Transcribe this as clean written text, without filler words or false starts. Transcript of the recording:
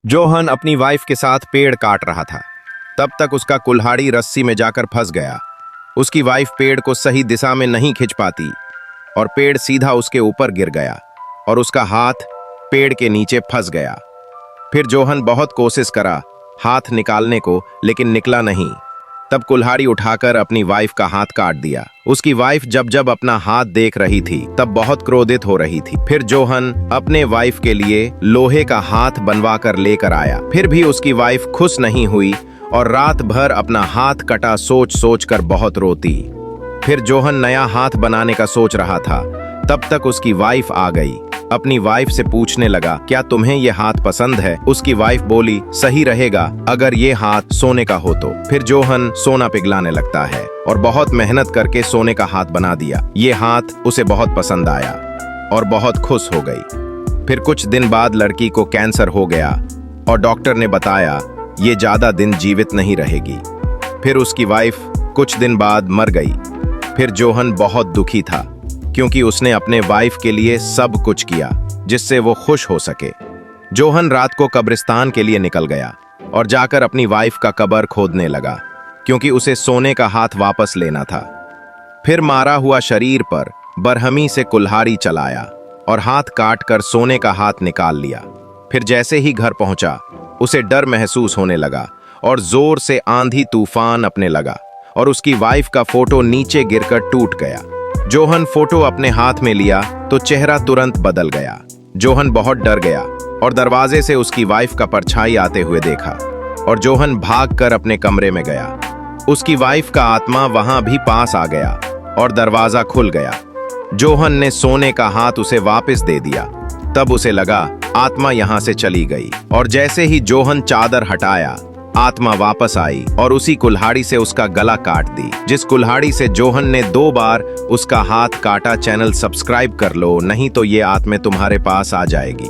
Johan अपनी wife के साथ पेड़ काट रहा था। तब तक उसका कुल्हाड़ी रस्सी में जाकर फंस गया। उसकी वाइफ पेड़ को सही दिशा में नहीं खींच पाती और पेड़ सीधा उसके ऊपर गिर गया और उसका हाथ पेड़ के नीचे फंस गया। फिर जोहन बहुत कोशिश करा हाथ निकालने को, लेकिन निकला नहीं। तब कुल्हाड़ी उठाकर अपनी वाइफ का हाथ काट दिया। उसकी वाइफ जब जब अपना हाथ देख रही थी तब बहुत क्रोधित हो रही थी। फिर जोहन अपने वाइफ के लिए लोहे का हाथ बनवा कर लेकर आया। फिर भी उसकी वाइफ खुश नहीं हुई और रात भर अपना हाथ कटा सोच सोच कर बहुत रोती। फिर जोहन नया हाथ बनाने का सोच रहा था, तब तक उसकी वाइफ आ गई। अपनी वाइफ से पूछने लगा, क्या तुम्हें ये हाथ पसंद है? उसकी वाइफ बोली, सही रहेगा अगर ये हाथ सोने का हो तो। फिर जोहन सोना पिघलाने लगता है और बहुत मेहनत करके सोने का हाथ बना दिया। ये हाथ उसे बहुत पसंद आया और बहुत खुश हो गई। फिर कुछ दिन बाद लड़की को कैंसर हो गया और डॉक्टर ने बताया ये ज्यादा दिन जीवित नहीं रहेगी। फिर उसकी वाइफ कुछ दिन बाद मर गई। फिर जोहन बहुत दुखी था क्योंकि उसने अपने वाइफ के लिए सब कुछ किया जिससे वो खुश हो सके। जोहन रात को कब्रिस्तान के लिए निकल गया और जाकर अपनी वाइफ का कब्र खोदने लगा क्योंकि उसे सोने का हाथ वापस लेना था। फिर मारा हुआ शरीर पर बरहमी से कुल्हाड़ी चलाया और हाथ काट कर सोने का हाथ निकाल लिया। फिर जैसे ही घर पहुंचा उसे डर महसूस होने लगा और जोर से आंधी तूफान अपने लगा और उसकी वाइफ का फोटो नीचे गिरकर टूट गया। जोहन फोटो अपने हाथ में लिया तो चेहरा तुरंत बदल गया। जोहन बहुत डर गया और दरवाजे से उसकी वाइफ का परछाई आते हुए देखा और जोहन भागकर अपने कमरे में गया। उसकी वाइफ का आत्मा वहां भी पास आ गया और दरवाजा खुल गया। जोहन ने सोने का हाथ उसे वापस दे दिया। तब उसे लगा आत्मा यहां से चली गई और जैसे ही जोहन चादर हटाया आत्मा वापस आई और उसी कुल्हाड़ी से उसका गला काट दी। जिस कुल्हाड़ी से जोहन ने 2 बार उसका हाथ काटा। चैनल सब्सक्राइब कर लो, नहीं तो ये आत्मा तुम्हारे पास आ जाएगी।